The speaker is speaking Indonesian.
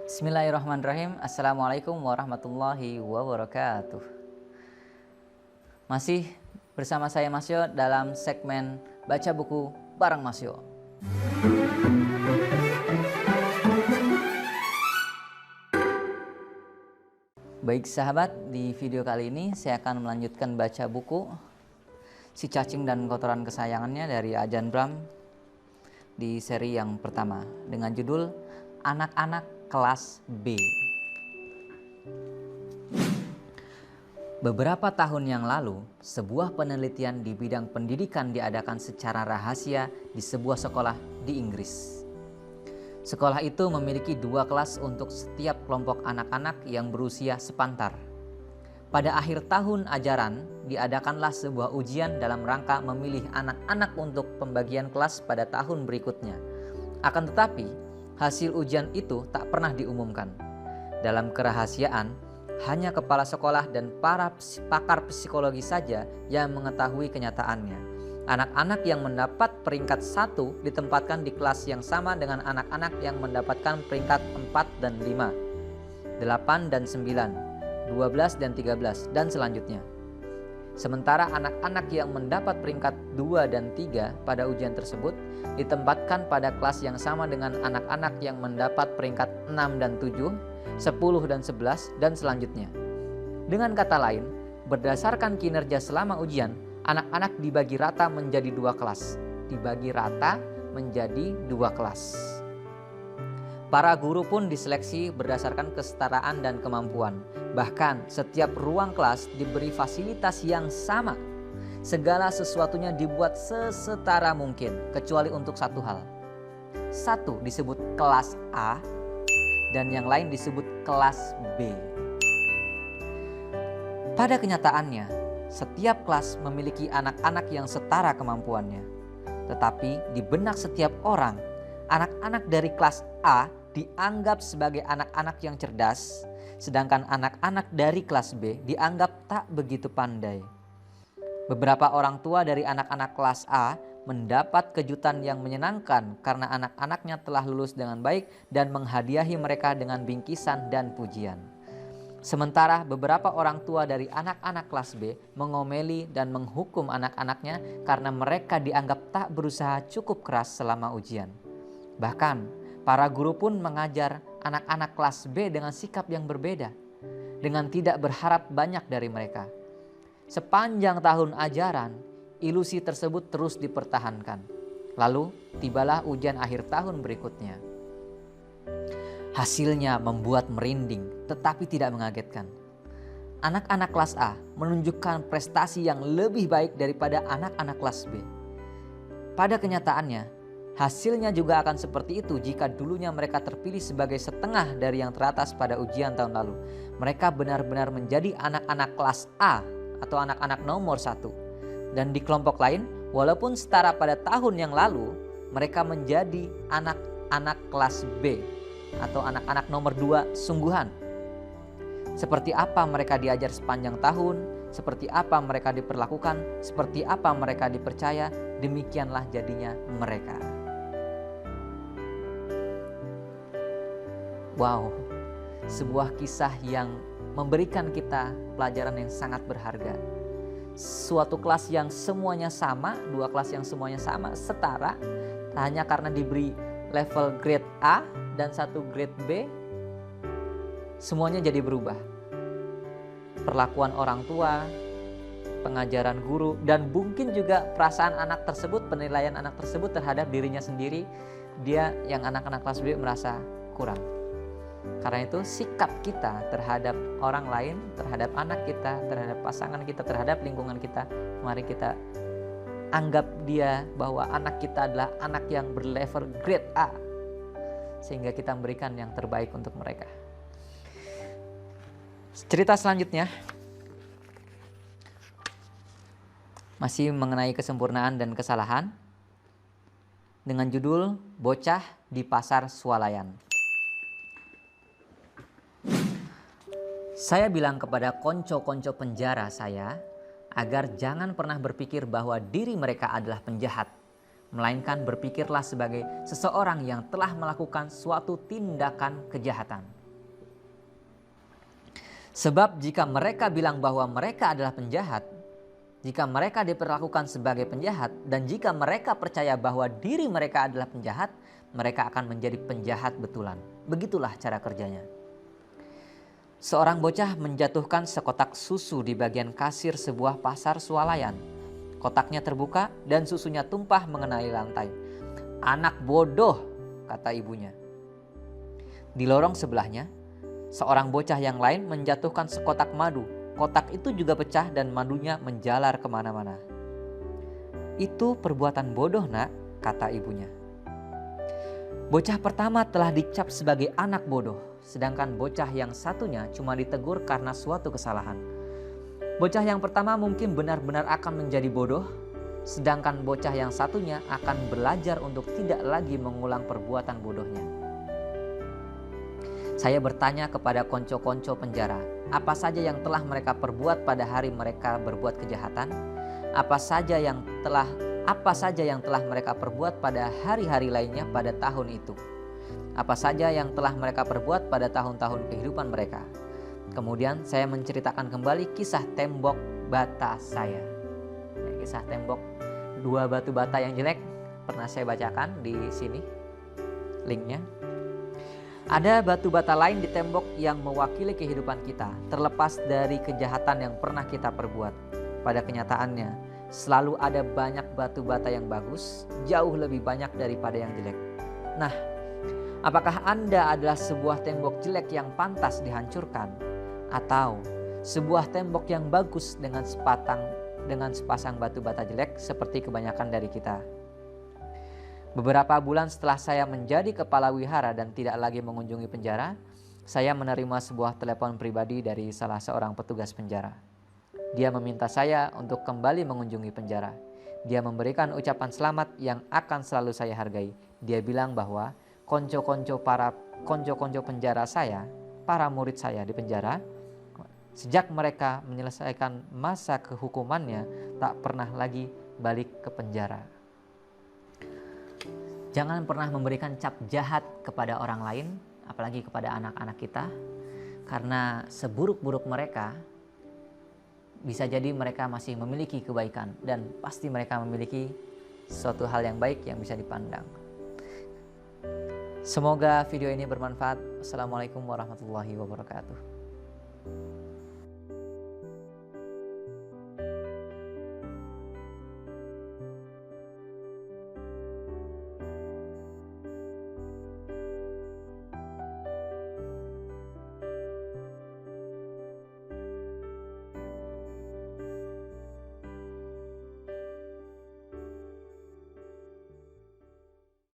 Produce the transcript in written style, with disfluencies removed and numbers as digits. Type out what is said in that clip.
Bismillahirrahmanirrahim. Assalamualaikum warahmatullahi wabarakatuh. Masih bersama saya Masyo dalam segmen Baca Buku Bareng Masyo. Baik sahabat, di video kali ini saya akan melanjutkan baca buku Si Cacing dan Kotoran Kesayangannya dari Ajahn Brahm di seri yang pertama dengan judul Anak-anak Kelas B. Beberapa tahun yang lalu, sebuah penelitian di bidang pendidikan diadakan secara rahasia di sebuah sekolah di Inggris. Sekolah itu memiliki 2 kelas untuk setiap kelompok anak-anak yang berusia sepantar. Pada akhir tahun ajaran, diadakanlah sebuah ujian dalam rangka memilih anak-anak untuk pembagian kelas pada tahun berikutnya. Akan tetapi, hasil ujian itu tak pernah diumumkan. Dalam kerahasiaan, hanya kepala sekolah dan para pakar psikologi saja yang mengetahui kenyataannya. Anak-anak yang mendapat peringkat 1 ditempatkan di kelas yang sama dengan anak-anak yang mendapatkan peringkat 4 dan 5, 8 dan 9, 12 dan 13, dan selanjutnya. Sementara anak-anak yang mendapat peringkat 2 dan 3 pada ujian tersebut ditempatkan pada kelas yang sama dengan anak-anak yang mendapat peringkat 6 dan 7, 10 dan 11, dan selanjutnya. Dengan kata lain, berdasarkan kinerja selama ujian, anak-anak dibagi rata menjadi 2 kelas. Dibagi rata menjadi 2 kelas. Para guru pun diseleksi berdasarkan kesetaraan dan kemampuan. Bahkan setiap ruang kelas diberi fasilitas yang sama. Segala sesuatunya dibuat sesetara mungkin, kecuali untuk satu hal. Satu disebut kelas A dan yang lain disebut kelas B. Pada kenyataannya, setiap kelas memiliki anak-anak yang setara kemampuannya. Tetapi di benak setiap orang, anak-anak dari kelas A dianggap sebagai anak-anak yang cerdas, sedangkan anak-anak dari kelas B dianggap tak begitu pandai. Beberapa orang tua dari anak-anak kelas A mendapat kejutan yang menyenangkan karena anak-anaknya telah lulus dengan baik dan menghadiahi mereka dengan bingkisan dan pujian. Sementara beberapa orang tua dari anak-anak kelas B mengomeli dan menghukum anak-anaknya karena mereka dianggap tak berusaha cukup keras selama ujian. Bahkan para guru pun mengajar anak-anak kelas B dengan sikap yang berbeda, dengan tidak berharap banyak dari mereka. Sepanjang tahun ajaran, ilusi tersebut terus dipertahankan. Lalu tibalah ujian akhir tahun berikutnya. Hasilnya membuat merinding, tetapi tidak mengagetkan. Anak-anak kelas A menunjukkan prestasi yang lebih baik daripada anak-anak kelas B. Pada kenyataannya, hasilnya juga akan seperti itu jika dulunya mereka terpilih sebagai setengah dari yang teratas pada ujian tahun lalu. Mereka benar-benar menjadi anak-anak kelas A atau anak-anak nomor 1. Dan di kelompok lain, walaupun setara pada tahun yang lalu, mereka menjadi anak-anak kelas B atau anak-anak nomor 2 sungguhan. Seperti apa mereka diajar sepanjang tahun, seperti apa mereka diperlakukan, seperti apa mereka dipercaya, demikianlah jadinya mereka. Wow, sebuah kisah yang memberikan kita pelajaran yang sangat berharga. Suatu kelas yang semuanya sama, 2 kelas yang semuanya sama, setara, hanya karena diberi level grade A dan 1 grade B, semuanya jadi berubah. Perlakuan orang tua, pengajaran guru, dan mungkin juga perasaan anak tersebut, penilaian anak tersebut terhadap dirinya sendiri, dia yang anak-anak kelas B merasa kurang. Karena itu sikap kita terhadap orang lain, terhadap anak kita, terhadap pasangan kita, terhadap lingkungan kita, mari kita anggap dia bahwa anak kita adalah anak yang berlevel grade A, sehingga kita memberikan yang terbaik untuk mereka. Cerita selanjutnya masih mengenai kesempurnaan dan kesalahan dengan judul Bocah di Pasar Swalayan. Saya bilang kepada konco-konco penjara saya agar jangan pernah berpikir bahwa diri mereka adalah penjahat, melainkan berpikirlah sebagai seseorang yang telah melakukan suatu tindakan kejahatan. Sebab jika mereka bilang bahwa mereka adalah penjahat, jika mereka diperlakukan sebagai penjahat, dan jika mereka percaya bahwa diri mereka adalah penjahat, mereka akan menjadi penjahat betulan. Begitulah cara kerjanya. Seorang bocah menjatuhkan sekotak susu di bagian kasir sebuah pasar swalayan. Kotaknya terbuka dan susunya tumpah mengenai lantai. "Anak bodoh," kata ibunya. Di lorong sebelahnya, seorang bocah yang lain menjatuhkan sekotak madu. Kotak itu juga pecah dan madunya menjalar kemana-mana. "Itu perbuatan bodoh, Nak," kata ibunya. Bocah pertama telah dicap sebagai anak bodoh, sedangkan bocah yang satunya cuma ditegur karena suatu kesalahan. Bocah yang pertama mungkin benar-benar akan menjadi bodoh, sedangkan bocah yang satunya akan belajar untuk tidak lagi mengulang perbuatan bodohnya. Saya bertanya kepada konco-konco penjara, apa saja yang telah mereka perbuat pada hari mereka berbuat kejahatan? Apa saja yang telah mereka perbuat pada hari-hari lainnya pada tahun itu? Apa saja yang telah mereka perbuat pada tahun-tahun kehidupan mereka? Kemudian saya menceritakan kembali kisah tembok bata saya. Kisah tembok 2 batu bata yang jelek pernah saya bacakan di sini linknya. Ada batu bata lain di tembok yang mewakili kehidupan kita, terlepas dari kejahatan yang pernah kita perbuat. Pada kenyataannya, selalu ada banyak batu bata yang bagus, jauh lebih banyak daripada yang jelek. Nah, apakah Anda adalah sebuah tembok jelek yang pantas dihancurkan, atau sebuah tembok yang bagus dengan sepasang batu bata jelek seperti kebanyakan dari kita? Beberapa bulan setelah saya menjadi kepala wihara dan tidak lagi mengunjungi penjara, saya menerima sebuah telepon pribadi dari salah seorang petugas penjara. Dia meminta saya untuk kembali mengunjungi penjara. Dia memberikan ucapan selamat yang akan selalu saya hargai. Dia bilang bahwa konco-konco penjara saya, para murid saya di penjara, sejak mereka menyelesaikan masa kehukumannya, tak pernah lagi balik ke penjara. Jangan pernah memberikan cap jahat kepada orang lain, apalagi kepada anak-anak kita, karena seburuk-buruk mereka, bisa jadi mereka masih memiliki kebaikan dan pasti mereka memiliki suatu hal yang baik yang bisa dipandang. Semoga video ini bermanfaat. Assalamualaikum warahmatullahi wabarakatuh.